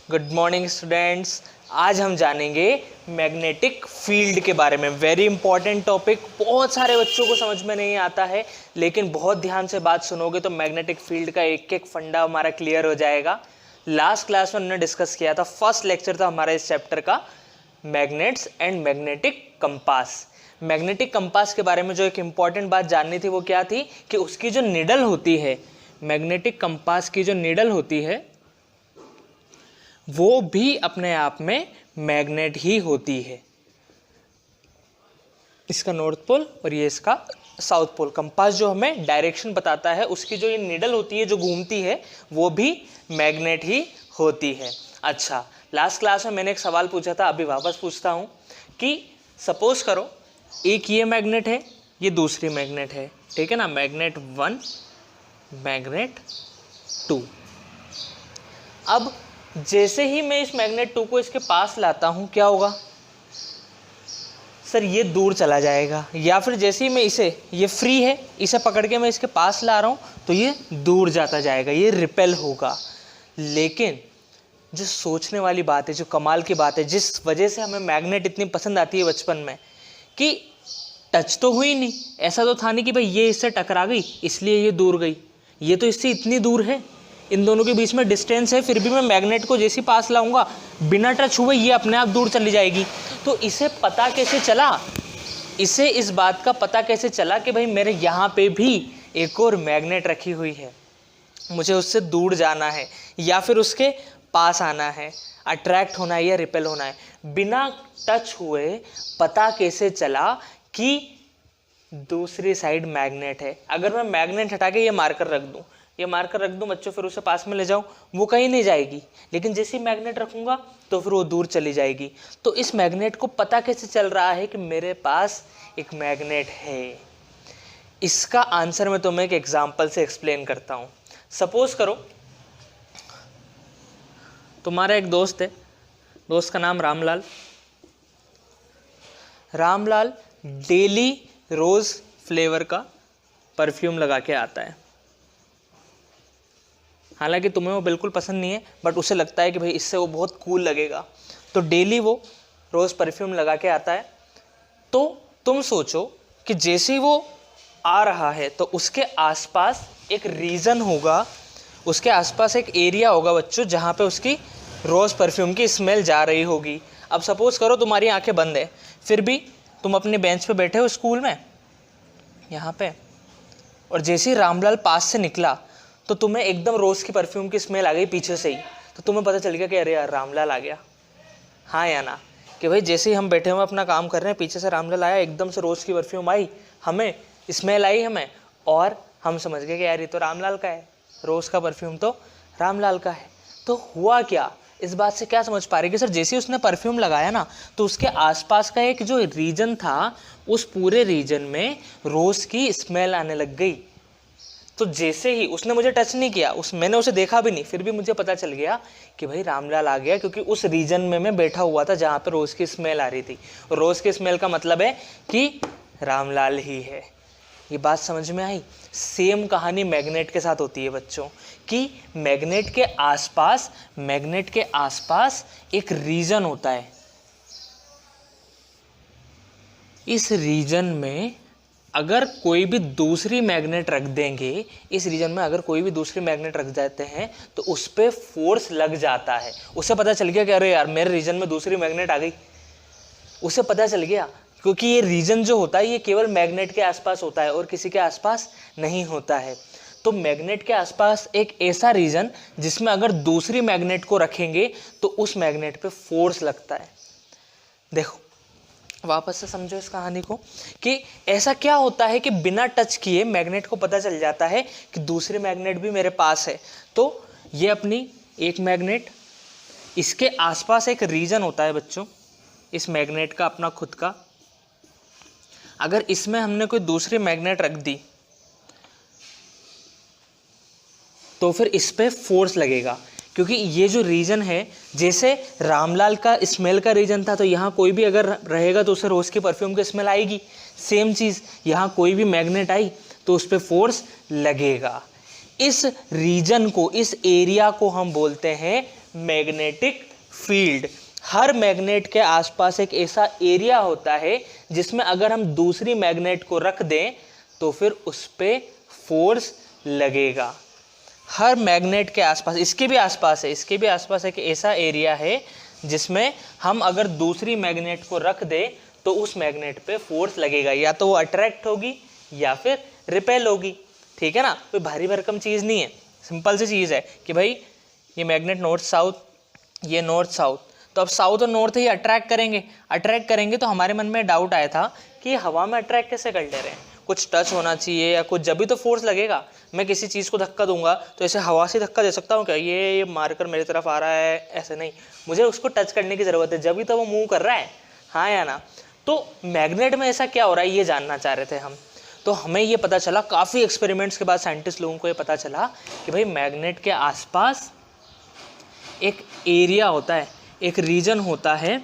Good morning students. आज हम जानेंगे मैग्नेटिक फील्ड के बारे में। वेरी इंपॉर्टेंट टॉपिक, बहुत सारे बच्चों को समझ में नहीं आता है, लेकिन बहुत ध्यान से बात सुनोगे तो मैग्नेटिक फील्ड का एक एक फंडा हमारा क्लियर हो जाएगा। लास्ट क्लास में हमने डिस्कस किया था, फर्स्ट लेक्चर था हमारा इस चैप्टर का, magnets and magnetic compass. Magnetic compass के बारे में जो एक इम्पॉर्टेंट बात जाननी थी वो क्या थी कि उसकी जो निडल होती है, मैग्नेटिक कंपास की जो निडल होती है वो भी अपने आप में मैग्नेट ही होती है। इसका नॉर्थ पोल और ये इसका साउथ पोल। कंपास जो हमें डायरेक्शन बताता है, उसकी जो ये निडल होती है जो घूमती है वो भी मैग्नेट ही होती है। अच्छा, लास्ट क्लास में मैंने एक सवाल पूछा था, अभी वापस पूछता हूँ कि सपोज करो एक ये मैग्नेट है, ये दूसरी मैग्नेट है, ठीक है ना, मैग्नेट 1 मैग्नेट 2। अब जैसे ही मैं इस मैग्नेट 2 को इसके पास लाता हूं क्या होगा सर? ये दूर चला जाएगा। या फिर जैसे ही मैं ये फ्री है, इसे पकड़ के मैं इसके पास ला रहा हूं तो ये दूर जाता जाएगा, ये रिपेल होगा। लेकिन जो सोचने वाली बात है, जो कमाल की बात है, जिस वजह से हमें मैग्नेट इतनी पसंद आती है बचपन में, कि टच तो हुई नहीं, ऐसा तो था नहीं कि भाई ये इससे टकरा गई इसलिए ये दूर गई, ये तो इससे इतनी दूर है, इन दोनों के बीच में डिस्टेंस है, फिर भी मैं मैग्नेट को जैसे पास लाऊंगा बिना टच हुए ये अपने आप दूर चली जाएगी। तो इसे पता कैसे चला, इसे इस बात का पता कैसे चला कि भाई मेरे यहाँ पे भी एक और मैग्नेट रखी हुई है, मुझे उससे दूर जाना है या फिर उसके पास आना है, अट्रैक्ट होना है या रिपेल होना है। बिना टच हुए पता कैसे चला कि दूसरी साइड मैग्नेट है? अगर मैं मैग्नेट हटा के ये मार्कर रख दूं बच्चों, फिर उसे पास में ले जाऊं, वो कहीं नहीं जाएगी। लेकिन जैसे ही मैग्नेट रखूंगा तो फिर वो दूर चली जाएगी। तो इस मैग्नेट को पता कैसे चल रहा है कि मेरे पास एक मैग्नेट है? इसका आंसर मैं तुम्हें एक एग्जांपल से एक्सप्लेन करता हूं। सपोज करो तुम्हारा एक दोस्त है, दोस्त का नाम रामलाल डेली रोज फ्लेवर का परफ्यूम लगा के आता है। हालांकि तुम्हें वो बिल्कुल पसंद नहीं है, बट उसे लगता है कि भाई इससे वो बहुत कूल लगेगा, तो डेली वो रोज़ परफ्यूम लगा के आता है। तो तुम सोचो कि जैसे ही वो आ रहा है तो उसके आसपास एक रीजन होगा, उसके आसपास एक एरिया होगा बच्चों, जहाँ पे उसकी रोज़ परफ्यूम की स्मेल जा रही होगी। अब सपोज़ करो तुम्हारी आंखें बंद है, फिर भी तुम अपने बेंच पे बैठे हो स्कूल में यहाँ पे, और जैसे ही रामलाल पास से निकला तो तुम्हें एकदम रोज़ की परफ्यूम की स्मेल आ गई पीछे से ही, तो तुम्हें पता चल गया कि अरे यार रामलाल आ गया। हाँ या ना? कि भाई जैसे ही हम बैठे हुए अपना काम कर रहे हैं, पीछे से रामलाल आया, एकदम से रोज़ की परफ्यूम आई, हमें स्मेल आई हमें, और हम समझ गए कि यार ये तो रामलाल का है, रोज़ का परफ्यूम तो रामलाल का है। तो हुआ क्या, इस बात से क्या समझ पा रहे कि सर जैसे ही उसने परफ्यूम लगाया ना तो उसके आसपास का एक जो रीजन था, उस पूरे रीजन में रोज़ की स्मेल आने लग गई। तो जैसे ही उसने मुझे टच नहीं किया, मैंने उसे देखा भी नहीं, फिर भी मुझे पता चल गया कि भाई रामलाल आ गया, क्योंकि उस रीजन में मैं बैठा हुआ था जहाँ पे रोज़ की स्मेल आ रही थी। और रोज़ की स्मेल का मतलब है कि रामलाल ही है। ये बात समझ में आई? सेम कहानी मैग्नेट के साथ होती है बच्चों, कि मैग्नेट के आसपास एक रीजन होता है। इस रीजन में अगर कोई भी दूसरी मैग्नेट रख देंगे, इस रीजन में अगर कोई भी दूसरी मैग्नेट रख देते हैं तो उस पर फोर्स लग जाता है। उसे पता चल गया कि अरे यार मेरे रीजन में दूसरी मैग्नेट आ गई, उसे पता चल गया, क्योंकि ये रीजन जो होता है ये केवल मैग्नेट के आसपास होता है और किसी के आसपास नहीं होता है। तो मैग्नेट के आसपास एक ऐसा रीजन जिसमें अगर दूसरी मैग्नेट को रखेंगे तो उस मैग्नेट पे फोर्स लगता है। देखो वापस से समझो इस कहानी को, कि ऐसा क्या होता है कि बिना टच किए मैग्नेट को पता चल जाता है कि दूसरी मैग्नेट भी मेरे पास है। तो ये अपनी एक मैग्नेट, इसके आसपास एक रीजन होता है बच्चों, इस मैग्नेट का अपना खुद का। अगर इसमें हमने कोई दूसरी मैग्नेट रख दी तो फिर इस पे फोर्स लगेगा, क्योंकि ये जो रीजन है, जैसे रामलाल का स्मेल का रीजन था, तो यहाँ कोई भी अगर रहेगा तो उसे रोज़ की परफ्यूम की स्मेल आएगी। सेम चीज़ यहाँ कोई भी मैग्नेट आई तो उस पर फोर्स लगेगा। इस रीजन को, इस एरिया को हम बोलते हैं मैग्नेटिक फील्ड। हर मैग्नेट के आसपास एक ऐसा एरिया होता है जिसमें अगर हम दूसरी मैग्नेट को रख दें तो फिर उस पर फोर्स लगेगा। हर मैग्नेट के आसपास, इसके भी आसपास है, इसके भी आसपास एक ऐसा एरिया है जिसमें हम अगर दूसरी मैग्नेट को रख दें तो उस मैग्नेट पे फोर्स लगेगा, या तो वो अट्रैक्ट होगी या फिर रिपेल होगी। ठीक है ना, कोई भारी भरकम चीज़ नहीं है, सिंपल सी चीज़ है कि भाई ये मैग्नेट नॉर्थ साउथ, ये नॉर्थ साउथ, तो अब साउथ और नॉर्थ ही अट्रैक्ट करेंगे तो हमारे मन में डाउट आया था कि हवा में अट्रैक्ट कैसे कर ले रहे हैं, कुछ टच होना चाहिए या कुछ, जब भी तो फोर्स लगेगा। मैं किसी चीज़ को धक्का दूंगा तो ऐसे हवा से धक्का दे सकता हूँ क्या, ये मारकर मेरी तरफ आ रहा है, ऐसे नहीं, मुझे उसको टच करने की ज़रूरत है, जब भी तो वो मूव कर रहा है, हाँ या ना। तो मैग्नेट में ऐसा क्या हो रहा है ये जानना चाह रहे थे हम। तो हमें ये पता चला, काफ़ी एक्सपेरिमेंट्स के बाद साइंटिस्ट लोगों को ये पता चला कि भाई मैग्नेट के आसपास एक एरिया होता है, एक रीजन होता है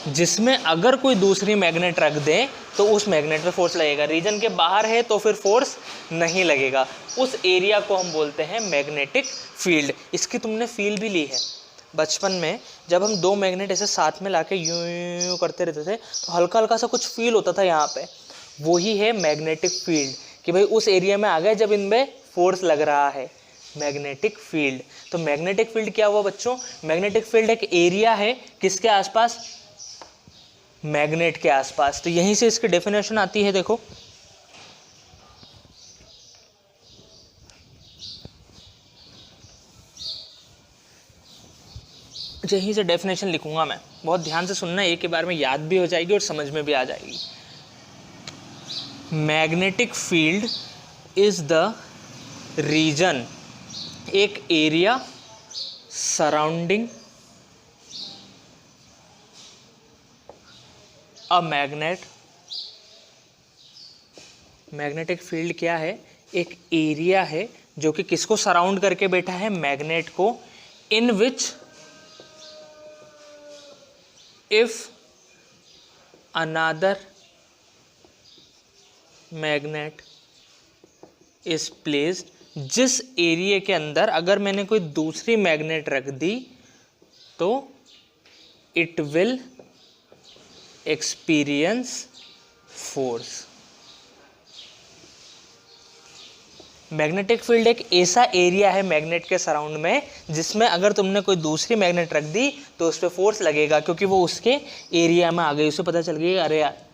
जिसमें अगर कोई दूसरी मैग्नेट रख दें तो उस मैग्नेट पे फोर्स लगेगा। रीजन के बाहर है तो फिर फोर्स नहीं लगेगा। उस एरिया को हम बोलते हैं मैग्नेटिक फील्ड। इसकी तुमने फील भी ली है बचपन में, जब हम दो मैग्नेट ऐसे साथ में लाके यूं यूं करते रहते थे तो हल्का हल्का सा कुछ फील होता था यहाँ पे, वही है मैग्नेटिक फील्ड, कि भाई उस एरिया में आ गए जब इनमें फोर्स लग रहा है, मैग्नेटिक फील्ड। तो मैग्नेटिक फील्ड क्या हुआ बच्चों, मैग्नेटिक फील्ड एक एरिया है किसके आसपास, मैग्नेट के आसपास। तो यहीं से इसकी डेफिनेशन आती है, देखो यहीं से डेफिनेशन लिखूंगा मैं, बहुत ध्यान से सुनना, एक के बारे में याद भी हो जाएगी और समझ में भी आ जाएगी। Magnetic field is the region, एक area surrounding a magnet. Magnetic field क्या है, एक एरिया है जो कि किसको सराउंड करके बैठा है, मैग्नेट को, in which if another magnet is placed, जिस एरिया के अंदर अगर मैंने कोई दूसरी मैग्नेट रख दी तो it will experience force. Magnetic field एक ऐसा एरिया है मैग्नेट के सराउंड में जिसमें अगर तुमने कोई दूसरी मैग्नेट रख दी तो उस पर फोर्स लगेगा, क्योंकि वो उसके एरिया में आ गई, उसे पता चल गई अरे यार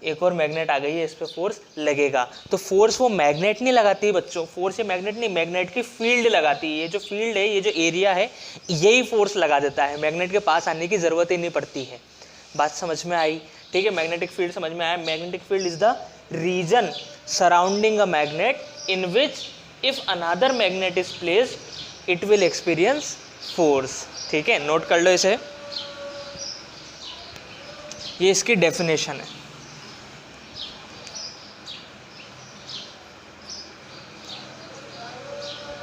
एक और मैग्नेट आ गई है, इस पर फोर्स लगेगा। तो फोर्स वो मैग्नेट नहीं लगाती है बच्चों, फोर्स ये मैग्नेट नहीं, मैग्नेट की फील्ड लगाती है। ये जो फील्ड है, ये जो एरिया है, यही फोर्स लगा देता है, मैग्नेट के पास आने की ज़रूरत ही नहीं पड़ती है। बात समझ में आई? ठीक है, मैग्नेटिक फील्ड समझ में आया। Magnetic field is the region surrounding a magnet in which if another magnet is placed it will experience force. ठीक है, नोट कर लो इसे, ये इसकी डेफिनेशन है।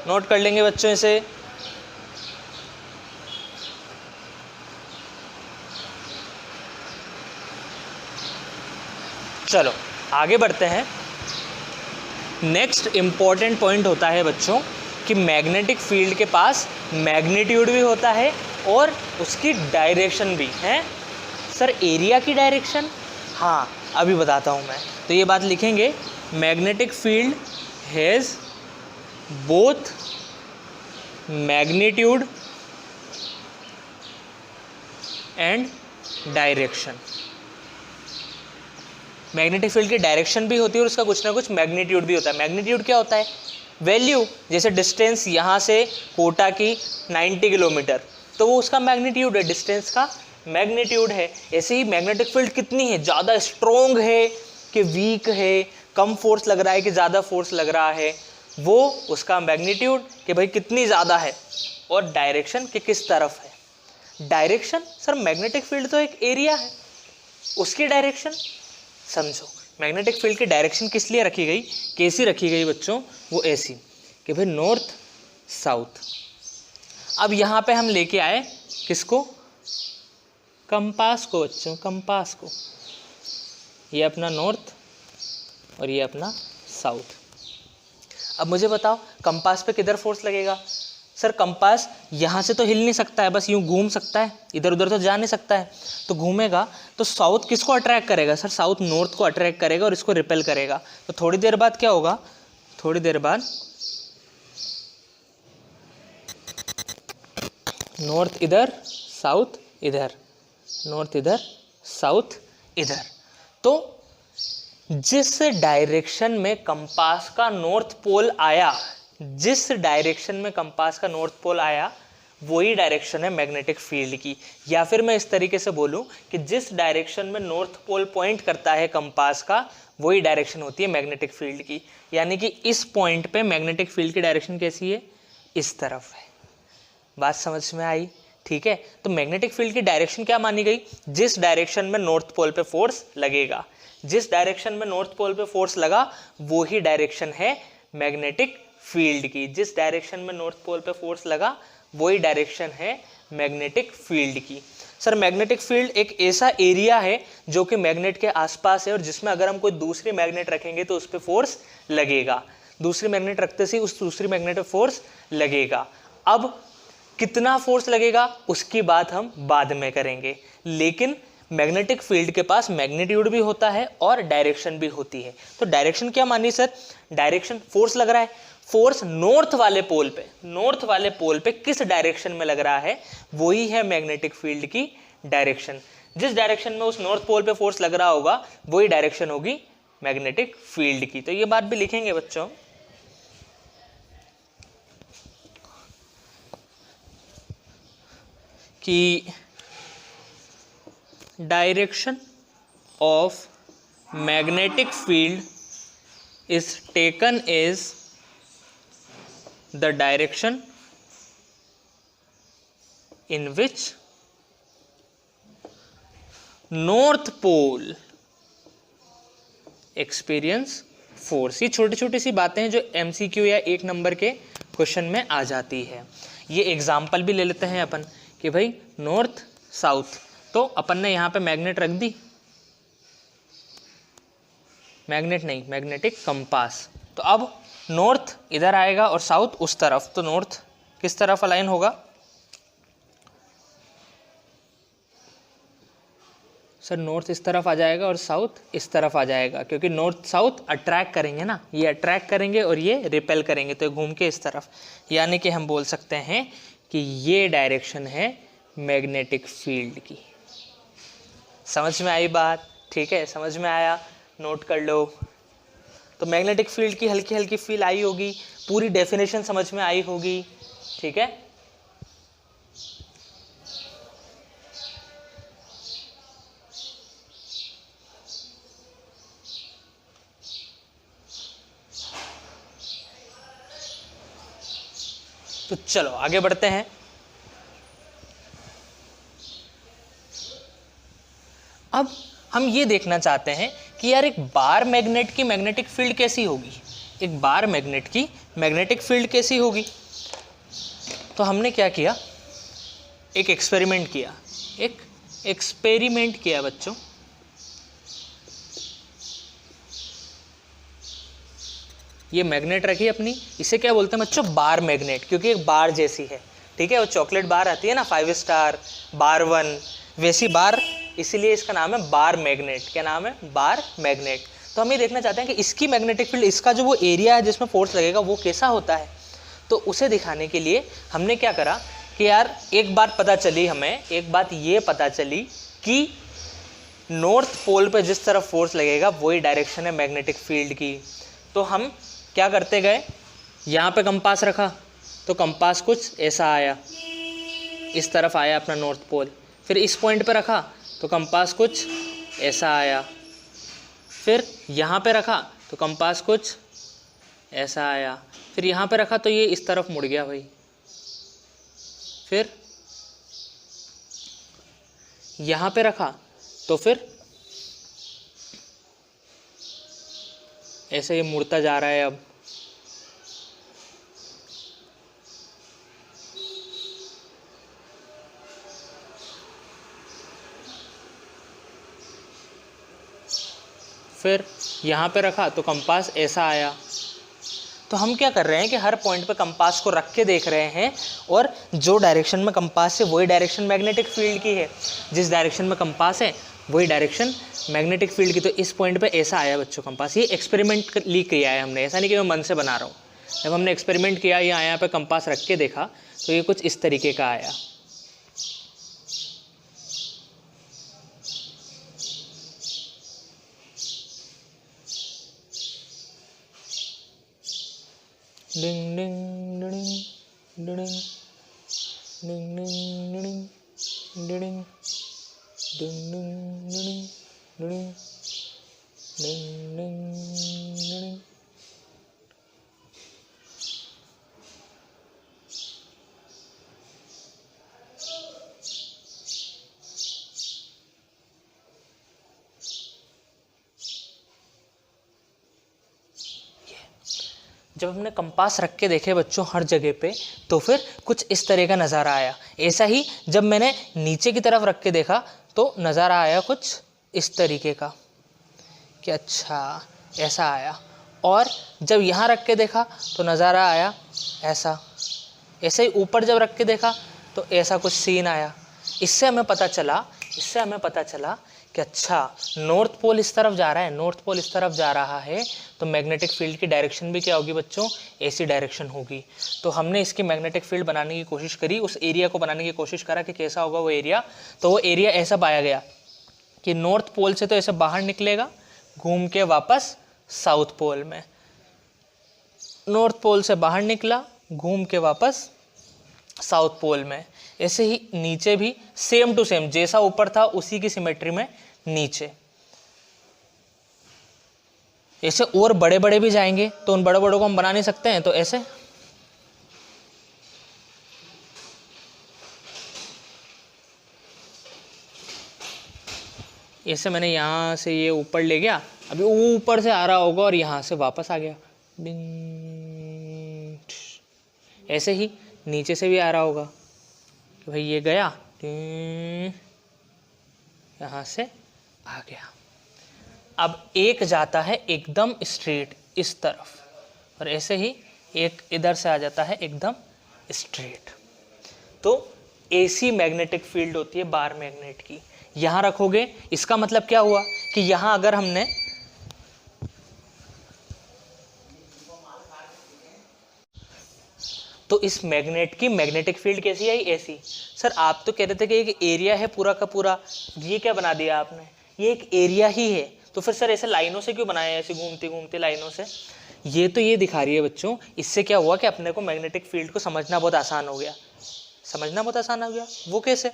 नोट कर लेंगे बच्चों इसे। चलो आगे बढ़ते हैं। नेक्स्ट इंपॉर्टेंट पॉइंट होता है बच्चों कि मैग्नेटिक फील्ड के पास मैग्नीट्यूड भी होता है और उसकी डायरेक्शन भी है। सर एरिया की डायरेक्शन, हाँ अभी बताता हूँ मैं। तो ये बात लिखेंगे, magnetic field has both magnitude and direction. Magnetic field की डायरेक्शन भी होती है और उसका कुछ ना कुछ मैग्नीट्यूड भी होता है। मैग्नीट्यूड क्या होता है? वैल्यू, जैसे डिस्टेंस यहाँ से कोटा की 90 किलोमीटर, तो वो उसका मैग्नीट्यूड है, डिस्टेंस का मैग्नीट्यूड है। ऐसे ही मैग्नेटिक फील्ड कितनी है, ज़्यादा स्ट्रोंग है कि वीक है, कम फोर्स लग रहा है कि ज़्यादा फोर्स लग रहा है, वो उसका मैग्नीट्यूड कि भाई कितनी ज़्यादा है, और डायरेक्शन कि किस तरफ है। डायरेक्शन, सर मैग्नेटिक फील्ड तो एक एरिया है, उसकी डायरेक्शन समझो। मैग्नेटिक फील्ड की डायरेक्शन किस लिए रखी गई, कैसी रखी गई बच्चों, वो ऐसी कि भाई नॉर्थ साउथ। अब यहाँ पे हम लेके आए किसको, कंपास को बच्चों, कंपास को। ये अपना नॉर्थ और ये अपना साउथ। अब मुझे बताओ कंपास पे किधर फोर्स लगेगा, सर कंपास यहाँ से तो हिल नहीं सकता है, बस यूँ घूम सकता है, इधर उधर तो जा नहीं सकता है। तो घूमेगा तो साउथ किसको अट्रैक्ट करेगा? सर साउथ नॉर्थ को अट्रैक्ट करेगा और इसको रिपेल करेगा। तो थोड़ी देर बाद क्या होगा? थोड़ी देर बाद नॉर्थ इधर, साउथ इधर, नॉर्थ इधर, साउथ इधर। तो जिस डायरेक्शन में कंपास का नॉर्थ पोल आया, जिस डायरेक्शन में कंपास का नॉर्थ पोल आया वही डायरेक्शन है मैग्नेटिक फील्ड की। या फिर मैं इस तरीके से बोलूं कि जिस डायरेक्शन में नॉर्थ पोल पॉइंट करता है कंपास का वही डायरेक्शन होती है मैग्नेटिक फील्ड की। यानी कि इस पॉइंट पे मैग्नेटिक फील्ड की डायरेक्शन कैसी है? इस तरफ है। बात समझ में आई? ठीक है, तो मैग्नेटिक फील्ड की डायरेक्शन क्या मानी गई? जिस डायरेक्शन में नॉर्थ पोल पे फोर्स लगेगा, जिस डायरेक्शन में नॉर्थ पोल पे फोर्स लगा वो ही डायरेक्शन है मैग्नेटिक फील्ड की। जिस डायरेक्शन में नॉर्थ पोल पे फोर्स लगा वही डायरेक्शन है मैग्नेटिक फील्ड की। सर मैग्नेटिक फील्ड एक ऐसा एरिया है जो कि मैग्नेट के आसपास है और जिसमें अगर हम कोई दूसरी मैग्नेट रखेंगे तो उस पर फोर्स लगेगा। दूसरी मैग्नेट रखते से उस दूसरी मैग्नेट पे फोर्स लगेगा। अब कितना फोर्स लगेगा उसकी बात हम बाद में करेंगे, लेकिन मैग्नेटिक फील्ड के पास मैग्नीट्यूड भी होता है और डायरेक्शन भी होती है। तो डायरेक्शन क्या मानी सर? डायरेक्शन, फोर्स लग रहा है, फोर्स नॉर्थ वाले पोल पे, नॉर्थ वाले पोल पे किस डायरेक्शन में लग रहा है वही है मैग्नेटिक फील्ड की डायरेक्शन। जिस डायरेक्शन में उस नॉर्थ पोल पे फोर्स लग रहा होगा वही डायरेक्शन होगी मैग्नेटिक फील्ड की। तो ये बात भी लिखेंगे बच्चों कि direction of magnetic field is taken as the direction in which north pole experience force। ये छोटी छोटी सी बातें हैं जो MCQ या 1 नंबर के क्वेश्चन में आ जाती है। ये एग्जाम्पल भी ले लेते हैं अपन कि भाई नॉर्थ साउथ, तो अपन ने यहाँ पे मैग्नेट रख दी, मैग्नेट नहीं, मैग्नेटिक कंपास। तो अब नॉर्थ इधर आएगा और साउथ उस तरफ, तो नॉर्थ किस तरफ अलाइन होगा? सर नॉर्थ इस तरफ आ जाएगा और साउथ इस तरफ आ जाएगा, क्योंकि नॉर्थ साउथ अट्रैक्ट करेंगे ना, ये अट्रैक्ट करेंगे और ये रिपेल करेंगे, तो घूम के इस तरफ। यानी कि हम बोल सकते हैं कि ये डायरेक्शन है मैग्नेटिक फील्ड की। समझ में आई बात? ठीक है, समझ में आया? नोट कर लो। तो मैग्नेटिक फील्ड की हल्की हल्की फील आई होगी, पूरी डेफिनेशन समझ में आई होगी। ठीक है, तो चलो आगे बढ़ते हैं। अब हम ये देखना चाहते हैं कि यार एक बार मैग्नेट की मैग्नेटिक फील्ड कैसी होगी, एक बार मैग्नेट की मैग्नेटिक फील्ड कैसी होगी। तो हमने क्या किया, एक एक्सपेरिमेंट किया, एक एक्सपेरिमेंट किया बच्चों। ये मैग्नेट रखी अपनी, इसे क्या बोलते हैं बच्चों? बार मैग्नेट, क्योंकि एक बार जैसी है। ठीक है, वो चॉकलेट बार आती है ना 5 स्टार, बार 1, वैसी बार, इसीलिए इसका नाम है बार मैग्नेट। क्या नाम है? Bar magnet. तो हम ये देखना चाहते हैं कि इसकी मैग्नेटिक फील्ड, इसका जो वो एरिया है जिसमें फोर्स लगेगा वो कैसा होता है। तो उसे दिखाने के लिए हमने क्या करा कि यार एक बात पता चली हमें, एक बात ये पता चली कि नॉर्थ पोल पे जिस तरफ फोर्स लगेगा वही डायरेक्शन है मैग्नेटिक फील्ड की। तो हम क्या करते गए, यहाँ पे कंपास रखा तो कंपास कुछ ऐसा आया, इस तरफ आया अपना नॉर्थ पोल। फिर इस पॉइंट पे रखा तो कंपास कुछ ऐसा आया। फिर यहाँ पे रखा तो कंपास कुछ ऐसा आया। फिर यहाँ पे रखा तो ये इस तरफ मुड़ गया भाई। फिर यहाँ पे रखा तो फिर ऐसे ये मुड़ता जा रहा है। अब फिर यहाँ पे रखा तो कंपास ऐसा आया। तो हम क्या कर रहे हैं कि हर पॉइंट पे कंपास को रख के देख रहे हैं, और जो डायरेक्शन में कंपास है वही डायरेक्शन मैग्नेटिक फील्ड की है, जिस डायरेक्शन में कंपास है वही डायरेक्शन मैग्नेटिक फील्ड की। तो इस पॉइंट पे ऐसा आया बच्चों कंपास, ये एक्सपेरिमेंट ली किया है हमने, ऐसा नहीं कि मैं मन से बना रहा हूँ। जब हमने एक्सपेरिमेंट किया, यहाँ पे कंपास रख के देखा तो ये कुछ इस तरीके का आया। डिंग डिंग डिंग डिंग डिंग डिंग डिंग डिंग डिंग डिंग डिंग डिंग डिंग। जब हमने कंपास रख के देखे बच्चों हर जगह पे, तो फिर कुछ इस तरह का नज़ारा आया। ऐसा ही जब मैंने नीचे की तरफ रख के देखा तो नज़ारा आया कुछ इस तरीके का कि अच्छा ऐसा आया। और जब यहाँ रख के देखा तो नज़ारा आया ऐसा। ऐसे ही ऊपर जब रख के देखा तो ऐसा कुछ सीन आया। इससे हमें पता चला कि अच्छा नॉर्थ पोल इस तरफ जा रहा है, नॉर्थ पोल इस तरफ जा रहा है, तो मैग्नेटिक फील्ड की डायरेक्शन भी क्या होगी बच्चों, ऐसी डायरेक्शन होगी। तो हमने इसकी मैग्नेटिक फील्ड बनाने की कोशिश करी, उस एरिया को बनाने की कोशिश करा कि कैसा होगा वो एरिया। तो वो एरिया ऐसा पाया गया कि नॉर्थ पोल से तो ऐसे बाहर निकलेगा, घूम के वापस साउथ पोल में, नॉर्थ पोल से बाहर निकला, घूम के वापस साउथ पोल में। ऐसे ही नीचे भी सेम टू सेम, जैसा ऊपर था उसी की सिमेट्री में नीचे। ऐसे और बड़े बड़े भी जाएंगे तो उन बड़े बड़ों को हम बना नहीं सकते हैं, तो ऐसे ऐसे मैंने यहाँ से ये ऊपर ले गया, अभी ऊपर से आ रहा होगा और यहाँ से वापस आ गया, डिंग। ऐसे ही नीचे से भी आ रहा होगा कि भाई ये गया, यहाँ से आ गया। अब एक जाता है एकदम स्ट्रेट इस तरफ, और ऐसे ही एक इधर से आ जाता है एकदम स्ट्रेट। तो एसी मैग्नेटिक फील्ड होती है बार मैग्नेट की। यहाँ रखोगे, इसका मतलब क्या हुआ कि यहाँ अगर हमने तो इस मैग्नेट की मैग्नेटिक फील्ड कैसी आई, ऐसी। सर आप तो कह रहे थे कि एक एरिया है पूरा का पूरा, ये क्या बना दिया आपने, ये एक एरिया ही है, तो फिर सर ऐसे लाइनों से क्यों बनाया, ऐसे घूमती घूमती लाइनों से। ये तो ये दिखा रही है बच्चों, इससे क्या हुआ कि अपने को मैग्नेटिक फील्ड को समझना बहुत आसान हो गया, समझना बहुत आसान हो गया। वो कैसे,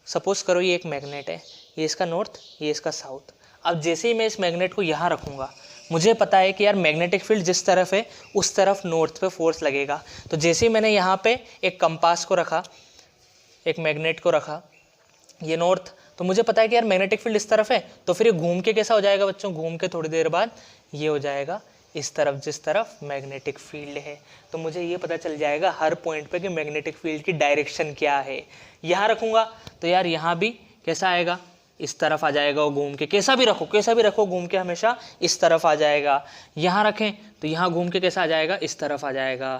सपोज करो ये एक मैग्नेट है, ये इसका नॉर्थ, ये इसका साउथ। अब जैसे ही मैं इस मैग्नेट को यहाँ रखूँगा, मुझे पता है कि यार मैग्नेटिक फील्ड जिस तरफ है उस तरफ नॉर्थ पे फोर्स लगेगा। तो जैसे ही मैंने यहाँ पे एक कंपास को रखा, एक मैग्नेट को रखा, ये नॉर्थ, तो मुझे पता है कि यार मैग्नेटिक फील्ड इस तरफ है, तो फिर ये घूम के कैसा हो जाएगा बच्चों, घूम के थोड़ी देर बाद ये हो जाएगा इस तरफ, जिस तरफ मैग्नेटिक फील्ड है। तो मुझे ये पता चल जाएगा हर पॉइंट पे कि मैग्नेटिक फील्ड की डायरेक्शन क्या है। यहाँ रखूँगा तो यार यहाँ भी कैसा आएगा, इस तरफ आ जाएगा, वो घूम के, कैसा भी रखो घूम के हमेशा इस तरफ आ जाएगा। यहाँ रखें तो यहाँ घूम के कैसा आ जाएगा, इस तरफ आ जाएगा।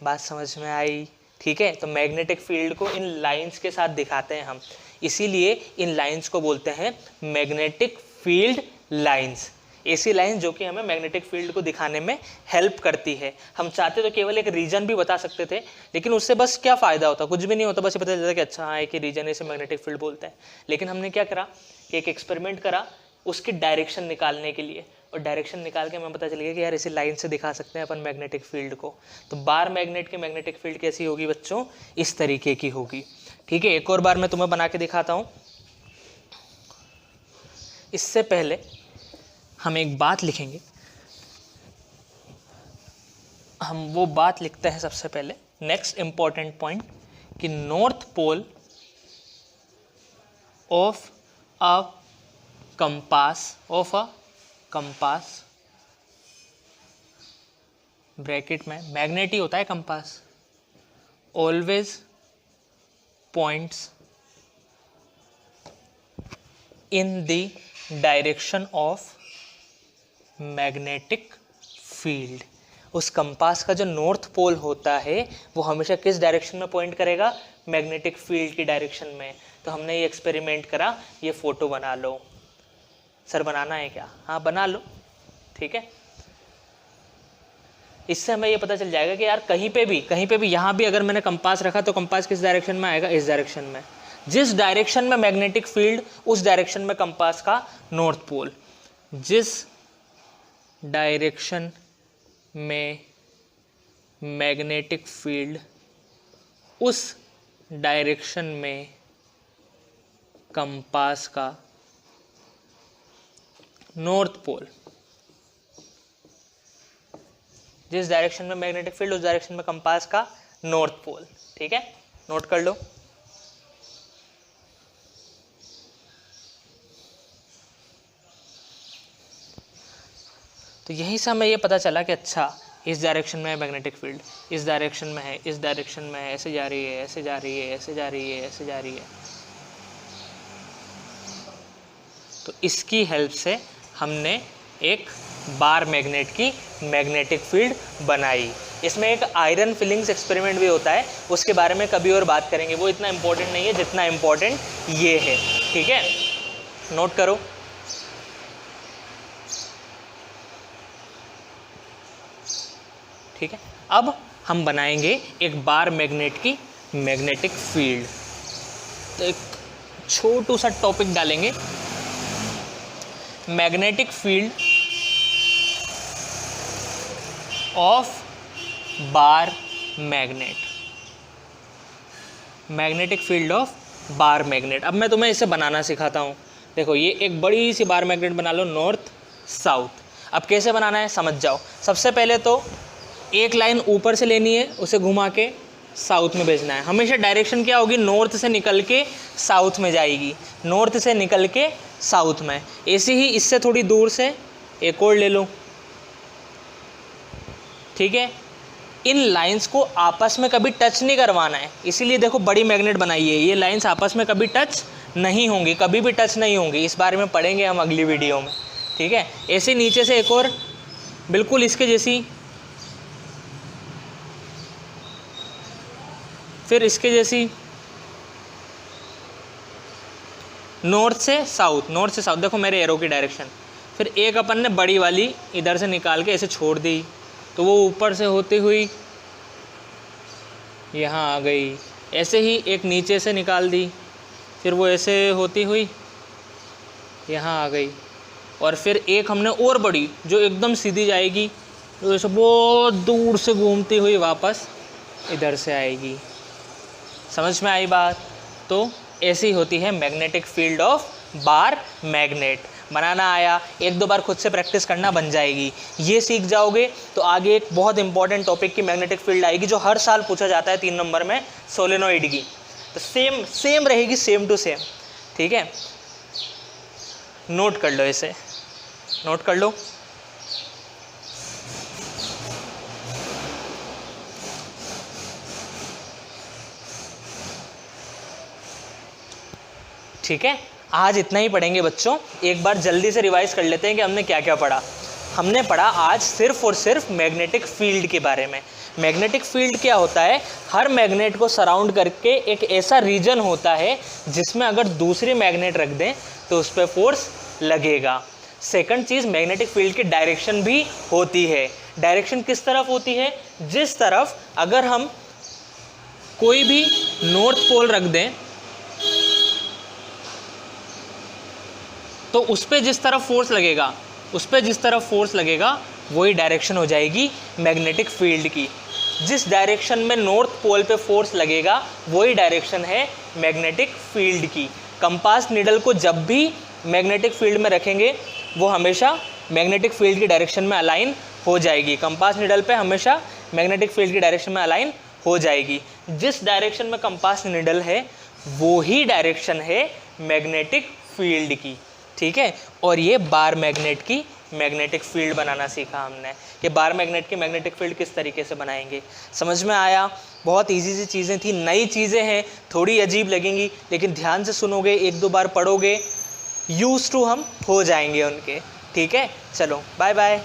बात समझ में आई, ठीक है। तो मैग्नेटिक फील्ड को इन लाइंस के साथ दिखाते हैं हम, इसीलिए इन लाइंस को बोलते हैं मैग्नेटिक फील्ड लाइंस। ऐसी लाइन जो कि हमें मैग्नेटिक फील्ड को दिखाने में हेल्प करती है। हम चाहते तो केवल एक रीजन भी बता सकते थे, लेकिन उससे बस क्या फ़ायदा होता, कुछ भी नहीं होता, बस ये पता चलता कि अच्छा हाँ एक ही रीजन है, इसे मैग्नेटिक फील्ड बोलते हैं। लेकिन हमने क्या करा कि एक एक्सपेरिमेंट करा उसकी डायरेक्शन निकालने के लिए, और डायरेक्शन निकाल के हमें पता चल गया कि यार इसी लाइन से दिखा सकते हैं अपन मैग्नेटिक फील्ड को। तो बार मैग्नेट की मैग्नेटिक फील्ड कैसी होगी बच्चों, इस तरीके की होगी, ठीक है। एक और बार मैं तुम्हें बना के दिखाता हूँ। इससे पहले हम एक बात लिखेंगे, हम वो बात लिखते हैं सबसे पहले, नेक्स्ट इंपॉर्टेंट पॉइंट, कि north pole of a compass, bracket में मैग्नेट ही होता है compass, always points in the direction of magnetic field, उस कंपास का जो नॉर्थ पोल होता है वो हमेशा किस डायरेक्शन में पॉइंट करेगा, मैग्नेटिक फील्ड की डायरेक्शन में। तो हमने ये एक्सपेरिमेंट करा, ये फ़ोटो बना लो। सर बनाना है क्या? हाँ बना लो, ठीक है। इससे हमें ये पता चल जाएगा कि यार कहीं पे भी यहाँ भी अगर मैंने कंपास रखा तो कंपास किस डायरेक्शन में आएगा, इस डायरेक्शन में। जिस डायरेक्शन में मैग्नेटिक फील्ड, उस डायरेक्शन में कंपास का नॉर्थ पोल। जिस डायरेक्शन में मैग्नेटिक फील्ड, उस डायरेक्शन में कंपास का नॉर्थ पोल। जिस डायरेक्शन में मैग्नेटिक फील्ड, उस डायरेक्शन में कंपास का नॉर्थ पोल। ठीक है, नोट कर लो। तो यहीं से हमें ये पता चला कि अच्छा इस डायरेक्शन में है मैग्नेटिक फील्ड, इस डायरेक्शन में है, इस डायरेक्शन में है, ऐसे जा रही है, ऐसे जा रही है, ऐसे जा रही है, ऐसे जा रही है। तो इसकी हेल्प से हमने एक बार मैग्नेट की मैग्नेटिक फील्ड बनाई। इसमें एक आयरन फिलिंग्स एक्सपेरिमेंट भी होता है, उसके बारे में कभी और बात करेंगे, वो इतना इम्पोर्टेंट नहीं है जितना इम्पोर्टेंट ये है। ठीक है, नोट करो। ठीक है, अब हम बनाएंगे एक बार मैग्नेट की मैग्नेटिक फील्ड। तो एक छोटू सा टॉपिक डालेंगे, magnetic field of bar magnet. Magnetic field of bar magnet. अब मैं तुम्हें इसे बनाना सिखाता हूँ। देखो ये एक बड़ी सी बार मैग्नेट बना लो, नॉर्थ साउथ। अब कैसे बनाना है समझ जाओ। सबसे पहले तो एक लाइन ऊपर से लेनी है, उसे घुमा के साउथ में भेजना है। हमेशा डायरेक्शन क्या होगी, नॉर्थ से निकल के साउथ में जाएगी, नॉर्थ से निकल के साउथ में। ऐसे ही इससे थोड़ी दूर से एक और ले लो। ठीक है, इन लाइंस को आपस में कभी टच नहीं करवाना है, इसीलिए देखो बड़ी मैग्नेट बनाई है। ये लाइंस आपस में कभी टच नहीं होंगी, कभी भी टच नहीं होंगी। इस बारे में पढ़ेंगे हम अगली वीडियो में। ठीक है, ऐसे नीचे से एक और बिल्कुल इसके जैसी, फिर इसके जैसी, नॉर्थ से साउथ, नॉर्थ से साउथ। देखो मेरे एरो की डायरेक्शन। फिर एक अपन ने बड़ी वाली इधर से निकाल के ऐसे छोड़ दी, तो वो ऊपर से होती हुई यहाँ आ गई। ऐसे ही एक नीचे से निकाल दी, फिर वो ऐसे होती हुई यहाँ आ गई। और फिर एक हमने और बड़ी जो एकदम सीधी जाएगी, तो ऐसे बहुत दूर से घूमती हुई वापस इधर से आएगी। समझ में आई बात? तो ऐसी होती है magnetic field of bar magnet. बनाना आया, एक दो बार खुद से प्रैक्टिस करना बन जाएगी। ये सीख जाओगे तो आगे एक बहुत इंपॉर्टेंट टॉपिक की मैग्नेटिक फील्ड आएगी, जो हर साल पूछा जाता है 3 नंबर में, सोलेनोइड की। तो सेम रहेगी, सेम टू सेम। ठीक है, नोट कर लो, इसे नोट कर लो। ठीक है, आज इतना ही पढ़ेंगे बच्चों। एक बार जल्दी से रिवाइज कर लेते हैं कि हमने क्या क्या पढ़ा। हमने पढ़ा आज सिर्फ और सिर्फ मैग्नेटिक फील्ड के बारे में। मैग्नेटिक फील्ड क्या होता है, हर मैग्नेट को सराउंड करके एक ऐसा रीजन होता है जिसमें अगर दूसरी मैग्नेट रख दें तो उस पर फोर्स लगेगा। सेकंड चीज़, मैग्नेटिक फील्ड की डायरेक्शन भी होती है। डायरेक्शन किस तरफ होती है, जिस तरफ अगर हम कोई भी नॉर्थ पोल रख दें तो उस पर जिस तरफ फोर्स लगेगा, उस पर जिस तरफ फोर्स लगेगा वही डायरेक्शन हो जाएगी मैग्नेटिक फील्ड की। जिस डायरेक्शन में नॉर्थ पोल पे फोर्स लगेगा वही डायरेक्शन है मैग्नेटिक फील्ड की। कंपास नीडल को जब भी मैग्नेटिक फील्ड में रखेंगे वो हमेशा मैग्नेटिक फील्ड की डायरेक्शन में अलाइन हो जाएगी। कंपास नीडल पे हमेशा मैग्नेटिक फील्ड की डायरेक्शन में अलाइन हो जाएगी। जिस डायरेक्शन में कंपास नीडल है वो ही डायरेक्शन है मैग्नेटिक फील्ड की। ठीक है, और ये बार मैग्नेट की मैग्नेटिक फील्ड बनाना सीखा हमने कि बार मैग्नेट की मैग्नेटिक फील्ड किस तरीके से बनाएंगे। समझ में आया? बहुत इजी सी चीज़ें थी, नई चीज़ें हैं, थोड़ी अजीब लगेंगी, लेकिन ध्यान से सुनोगे, एक दो बार पढ़ोगे, यूज टू हम हो जाएंगे उनके। ठीक है, चलो बाय बाय।